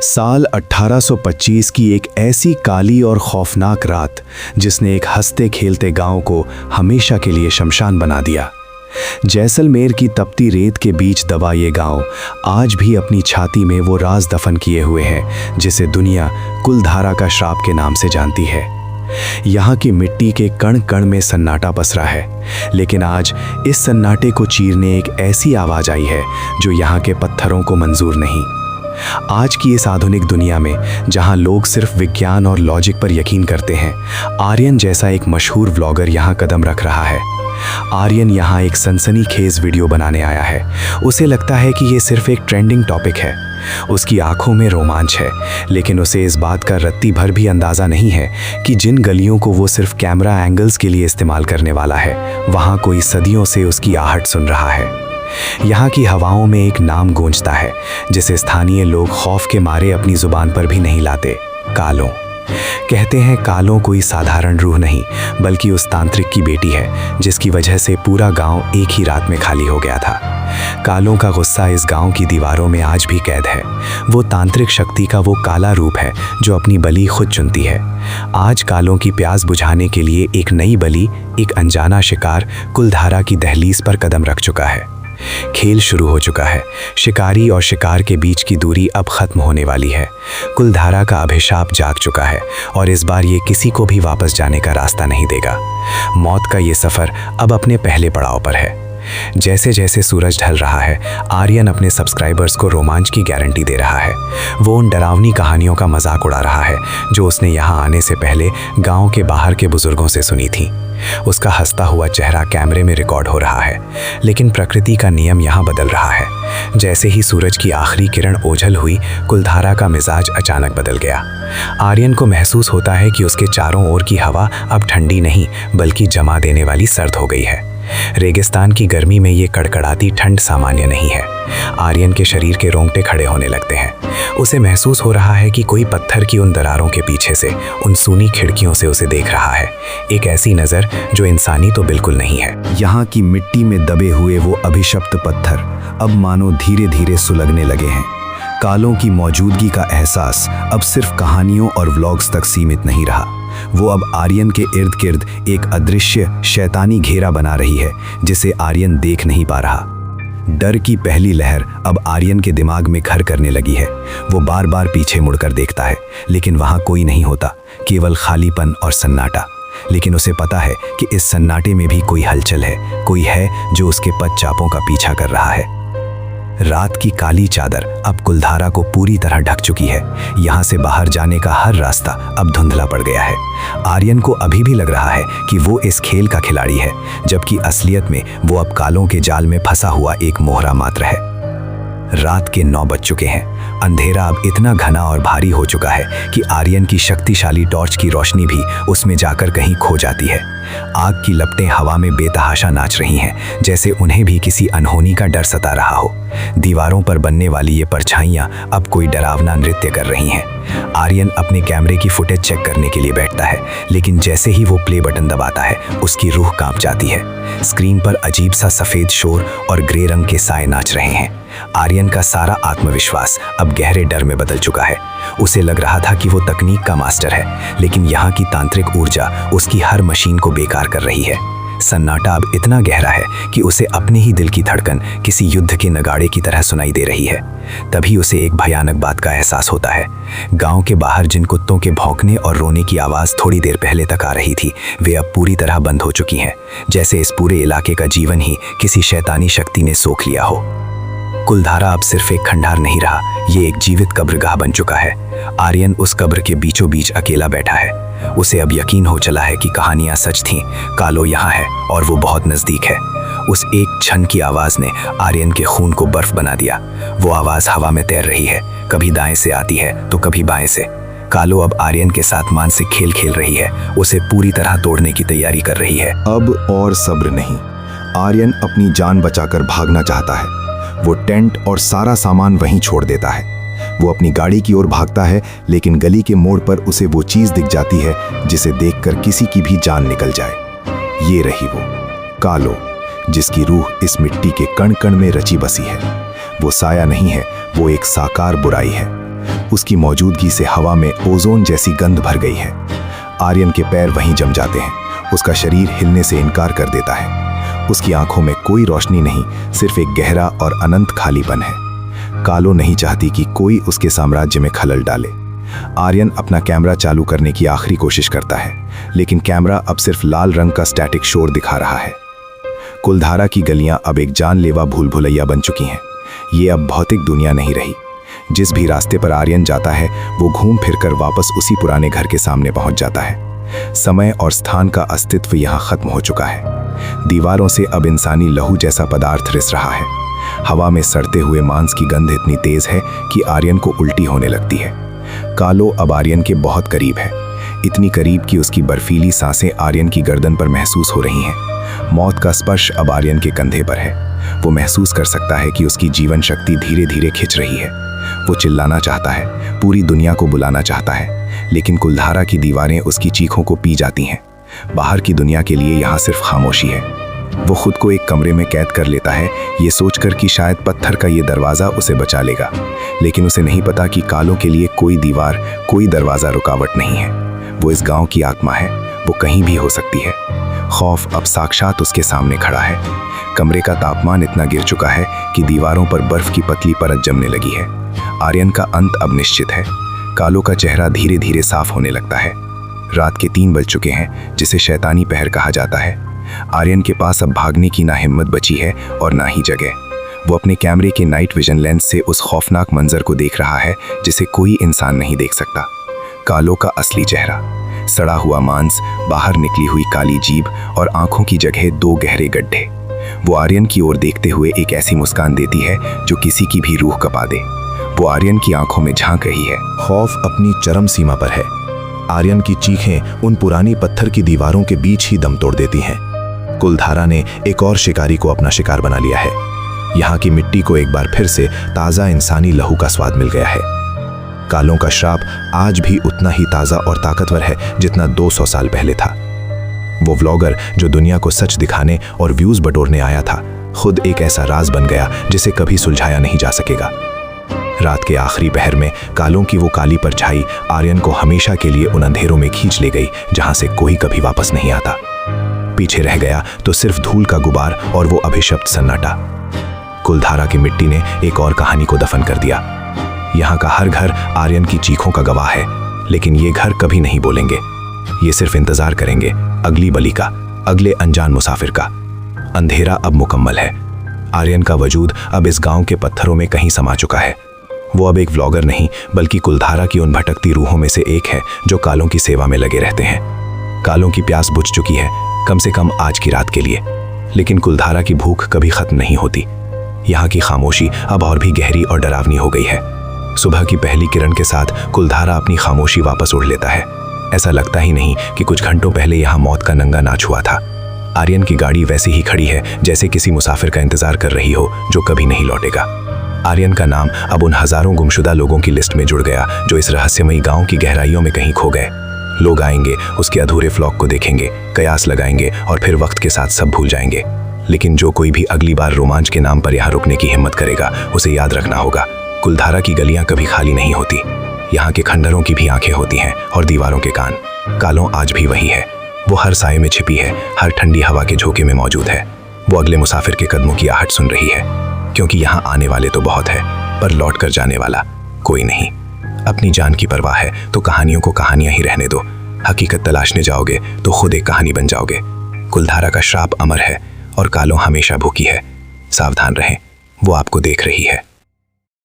साल 1825 की एक ऐसी काली और खौफनाक रात जिसने एक हंसते खेलते गांव को हमेशा के लिए शमशान बना दिया। जैसलमेर की तपती रेत के बीच दबा ये गांव आज भी अपनी छाती में वो राज दफन किए हुए है जिसे दुनिया कुलधारा का श्राप के नाम से जानती है। यहाँ की मिट्टी के कण कण में सन्नाटा पसरा है, लेकिन आज इस सन्नाटे को चीरने एक ऐसी आवाज आई है जो यहाँ के पत्थरों को मंजूर नहीं। आज की इस आधुनिक दुनिया में जहां लोग सिर्फ विज्ञान और लॉजिक पर यकीन करते हैं, आर्यन जैसा एक मशहूर व्लॉगर यहां कदम रख रहा है। आर्यन यहां एक सनसनीखेज वीडियो बनाने आया है। उसे लगता है कि ये सिर्फ एक ट्रेंडिंग टॉपिक है। उसकी आंखों में रोमांच है, लेकिन उसे इस बात का रत्ती भर भी अंदाजा नहीं है कि जिन गलियों को वो सिर्फ कैमरा एंगल्स के लिए इस्तेमाल करने वाला है, वहां कोई सदियों से उसकी आहट सुन रहा है। यहाँ की हवाओं में एक नाम गूंजता है जिसे स्थानीय लोग खौफ के मारे अपनी जुबान पर भी नहीं लाते। कालों। कहते हैं कालों कोई साधारण रूह नहीं, बल्कि उस तांत्रिक की बेटी है जिसकी वजह से पूरा गांव एक ही रात में खाली हो गया था। कालों का गुस्सा इस गांव की दीवारों में आज भी कैद है। वो तांत्रिक शक्ति का वो काला रूप है जो अपनी बलि खुद चुनती है। आज कालों की प्यास बुझाने के लिए एक नई बलि, एक अनजाना शिकार कुलधारा की दहलीज पर कदम रख चुका है। खेल शुरू हो चुका है। शिकारी और शिकार के बीच की दूरी अब खत्म होने वाली है। कुलधारा का अभिशाप जाग चुका है और इस बार ये किसी को भी वापस जाने का रास्ता नहीं देगा। मौत का ये सफर अब अपने पहले पड़ाव पर है। जैसे जैसे सूरज ढल रहा है, आर्यन अपने सब्सक्राइबर्स को रोमांच की गारंटी दे रहा है। वो उन डरावनी कहानियों का मजाक उड़ा रहा है जो उसने यहाँ आने से पहले गांव के बाहर के बुजुर्गों से सुनी थी। उसका हंसता हुआ चेहरा कैमरे में रिकॉर्ड हो रहा है, लेकिन प्रकृति का नियम यहाँ बदल रहा है। जैसे ही सूरज की आखिरी किरण ओझल हुई, कुलधारा का मिजाज अचानक बदल गया। आर्यन को महसूस होता है कि उसके चारों ओर की हवा अब ठंडी नहीं, बल्कि जमा देने वाली सर्द हो गई है। रेगिस्तान की गर्मी में ये कड़कड़ाती ठंड सामान्य नहीं है। आर्यन के शरीर के रोंगटे खड़े होने लगते हैं। उसे महसूस हो रहा है कि कोई पत्थर की उन दरारों के पीछे से, उन सूनी खिड़कियों से उसे देख रहा है। एक ऐसी नज़र जो इंसानी तो बिल्कुल नहीं है। यहाँ की मिट्टी में दबे हुए वो अभिशप्त पत्थर अब मानो धीरे धीरे सुलगने लगे हैं। कालों की मौजूदगी का एहसास अब सिर्फ कहानियों और व्लॉग्स तक सीमित नहीं रहा। वो अब आर्यन के इर्द गिर्द एक अदृश्य शैतानी घेरा बना रही है जिसे आर्यन देख नहीं पा रहा। डर की पहली लहर अब आर्यन के दिमाग में घर करने लगी है। वो बार बार पीछे मुड़कर देखता है, लेकिन वहां कोई नहीं होता, केवल खालीपन और सन्नाटा। लेकिन उसे पता है कि इस सन्नाटे में भी कोई हलचल है, कोई है जो उसके पदचापों का पीछा कर रहा है। रात की काली चादर अब कुलधारा को पूरी तरह ढक चुकी है। यहाँ से बाहर जाने का हर रास्ता अब धुंधला पड़ गया है। आर्यन को अभी भी लग रहा है कि वो इस खेल का खिलाड़ी है, जबकि असलियत में वो अब कालों के जाल में फंसा हुआ एक मोहरा मात्र है। रात के 9 बज चुके हैं। अंधेरा अब इतना घना और भारी हो चुका है कि आर्यन की शक्तिशाली टॉर्च की रोशनी भी उसमें जाकर कहीं खो जाती है। आग की लपटें हवा में बेतहाशा नाच रही हैं, जैसे उन्हें भी किसी अनहोनी का डर सता रहा हो। दीवारों पर बनने वाली ये परछाइयां अब कोई डरावना नृत्य कर रही हैं। आर्यन अपने कैमरे की फुटेज चेक करने के लिए बैठता है, लेकिन जैसे ही वो प्ले बटन दबाता है, उसकी रूह कांप जाती है। स्क्रीन पर अजीब सा सफेद शोर और ग्रे रंग के साए नाच रहे हैं। आर्यन का सारा आत्मविश्वास अब गहरे डर में बदल चुका है। उसे लग रहा था कि वो तकनीक का मास्टर है, लेकिन यहाँ की तांत्रिक ऊर्जा उसकी हर मशीन को बेकार कर रही है। सन्नाटा अब इतना गहरा है कि उसे अपने ही दिल की धड़कन किसी युद्ध के नगाड़े की तरह सुनाई दे रही है। तभी उसे एक भयानक बात का एहसास होता है। गांव के बाहर जिन कुत्तों के भौंकने और रोने की आवाज़ थोड़ी देर पहले तक आ रही थी, वे अब पूरी तरह बंद हो चुकी हैं, जैसे इस पूरे इलाके का जीवन ही किसी शैतानी शक्ति ने सोख लिया हो। कुलधारा अब सिर्फ एक खंडार नहीं रहा, ये एक जीवित कब्रगाह बन चुका है। आर्यन उस कब्र के बीचों बीच अकेला बैठा है। उसे अब यकीन हो चला है कि कहानियां सच थीं। कालो यहाँ है और वो बहुत नजदीक है। उस एक क्षण की आवाज ने आर्यन के खून को बर्फ बना दिया। वो आवाज हवा में तैर रही है, कभी दाएं से आती है तो कभी बाएं से। कालो अब आर्यन के साथ मानसिक खेल खेल रही है, उसे पूरी तरह तोड़ने की तैयारी कर रही है। अब और सब्र नहीं। आर्यन अपनी जान बचाकर भागना चाहता है। वो टेंट और सारा सामान वहीं छोड़ देता है। वो अपनी गाड़ी की ओर भागता है, लेकिन गली के मोड़ पर उसे वो चीज दिख जाती है जिसे देखकर किसी की भी जान निकल जाए। ये रही वो कालो, जिसकी रूह इस मिट्टी के कण कण में रची बसी है। वो साया नहीं है, वो एक साकार बुराई है। उसकी मौजूदगी से हवा में ओजोन जैसी गंध भर गई है। आर्यन के पैर वहीं जम जाते हैं। उसका शरीर हिलने से इनकार कर देता है। उसकी आंखों में कोई रोशनी नहीं, सिर्फ एक गहरा और अनंत खालीपन है। कालो नहीं चाहती कि कोई उसके साम्राज्य में खलल डाले। आर्यन अपना कैमरा चालू करने की आखिरी कोशिश करता है, लेकिन कैमरा अब सिर्फ लाल रंग का स्टैटिक शोर दिखा रहा है। कुलधारा की गलियां अब एक जानलेवा भूल भुलैया बन चुकी हैं। ये अब भौतिक दुनिया नहीं रही। जिस भी रास्ते पर आर्यन जाता है वो घूम फिरकर वापस उसी पुराने घर के सामने पहुंच जाता है। समय और स्थान का अस्तित्व यहाँ खत्म हो चुका है। दीवारों से अब इंसानी लहू जैसा पदार्थ रिस रहा है। हवा में सड़ते हुए मांस की गंध इतनी तेज है कि आर्यन को उल्टी होने लगती है। कालो अब आर्यन के बहुत करीब है, इतनी करीब कि उसकी बर्फीली सांसें आर्यन की गर्दन पर महसूस हो रही हैं। मौत का स्पर्श अब आर्यन के कंधे पर है। वो महसूस कर सकता है कि उसकी जीवन शक्ति धीरे धीरे खिंच रही है। वो चिल्लाना चाहता है, पूरी दुनिया को बुलाना चाहता है, लेकिन कुलधारा की दीवारें उसकी चीखों को पी जाती हैं। बाहर की दुनिया के लिए यहाँ सिर्फ खामोशी है। वो खुद को एक कमरे में कैद कर लेता है, ये सोचकर कि शायद पत्थर का ये दरवाज़ा उसे बचा लेगा, लेकिन उसे नहीं पता कि कालो के लिए कोई दीवार, कोई दरवाज़ा रुकावट नहीं है। वो इस गांव की आत्मा है, वो कहीं भी हो सकती है। खौफ अब साक्षात उसके सामने खड़ा है। कमरे का तापमान इतना गिर चुका है कि दीवारों पर बर्फ की पतली परत जमने लगी है। आर्यन का अंत अब निश्चित है। कालो का चेहरा धीरे धीरे साफ होने लगता है। रात के 3 बज चुके हैं, जिसे शैतानी पहर कहा जाता है। आर्यन के पास अब भागने की ना हिम्मत बची है और ना ही जगह। वो अपने कैमरे के नाइट विजन लेंस से उस खौफनाक मंजर को देख रहा है जिसे कोई इंसान नहीं देख सकता। कालो का असली चेहरा, सड़ा हुआ मांस, बाहर निकली हुई काली जीभ और आंखों की जगह 2 गहरे गड्ढे। वो आर्यन की ओर देखते हुए एक ऐसी मुस्कान देती है जो किसी की भी रूह कपा दे। वो आर्यन की आंखों में झांक रही है। खौफ अपनी चरम सीमा पर है। आर्यन की चीखें उन पुरानी पत्थर की दीवारों के बीच ही दम तोड़ देती हैं। कुलधारा ने एक और शिकारी को अपना शिकार बना लिया है। यहाँ की मिट्टी को एक बार फिर से ताज़ा इंसानी लहू का स्वाद मिल गया है। कालों का श्राप आज भी उतना ही ताज़ा और ताकतवर है जितना 200 साल पहले था। वो व्लॉगर जो दुनिया को सच दिखाने और व्यूज बटोरने आया था, खुद एक ऐसा राज बन गया जिसे कभी सुलझाया नहीं जा सकेगा। रात के आखिरी पहर में कालों की वो काली परछाई आर्यन को हमेशा के लिए उन अंधेरों में खींच ले गई जहां से कोई कभी वापस नहीं आता। पीछे रह गया तो सिर्फ धूल का गुबार और वो अभिशप्त सन्नाटा। कुलधारा की मिट्टी ने एक और कहानी को दफन कर दिया। यहाँ का हर घर आर्यन की चीखों का गवाह है, लेकिन ये घर कभी नहीं बोलेंगे। ये सिर्फ इंतजार करेंगे अगली बलि का, अगले अनजान मुसाफिर का। अंधेरा अब मुकम्मल है। आर्यन का वजूद अब इस गांव के पत्थरों में कहीं समा चुका है। वो अब एक व्लॉगर नहीं बल्कि कुलधारा की उन भटकती रूहों में से एक है जो कालों की सेवा में लगे रहते हैं। कालों की प्यास बुझ चुकी है, कम से कम आज की रात के लिए, लेकिन कुलधारा की भूख कभी खत्म नहीं होती। यहाँ की खामोशी अब और भी गहरी और डरावनी हो गई है। सुबह की पहली किरण के साथ कुलधारा अपनी खामोशी वापस ओढ़ लेता है। ऐसा लगता ही नहीं कि कुछ घंटों पहले यहाँ मौत का नंगा नाच हुआ था। आर्यन की गाड़ी वैसे ही खड़ी है जैसे किसी मुसाफिर का इंतजार कर रही हो जो कभी नहीं लौटेगा। आर्यन का नाम अब उन हजारों गुमशुदा लोगों की लिस्ट में जुड़ गया जो इस रहस्यमयी गांव की गहराइयों में कहीं खो गए। लोग आएंगे, उसके अधूरे फ्लॉग को देखेंगे, कयास लगाएंगे और फिर वक्त के साथ सब भूल जाएंगे। लेकिन जो कोई भी अगली बार रोमांच के नाम पर यहाँ रुकने की हिम्मत करेगा, उसे याद रखना होगा, कुलधारा की गलियां कभी खाली नहीं होती। यहाँ के खंडरों की भी आंखें होती हैं और दीवारों के कान। कालों आज भी वही है। वो हर साये में छिपी है, हर ठंडी हवा के झोंके में मौजूद है। वो अगले मुसाफिर के कदमों की आहट सुन रही है, क्योंकि यहाँ आने वाले तो बहुत है, पर लौट कर जाने वाला कोई नहीं। अपनी जान की परवाह है तो कहानियों को कहानियां ही रहने दो। हकीकत तलाशने जाओगे तो खुद एक कहानी बन जाओगे। कुलधारा का श्राप अमर है और कालों हमेशा भूखी है। सावधान रहें, वो आपको देख रही है।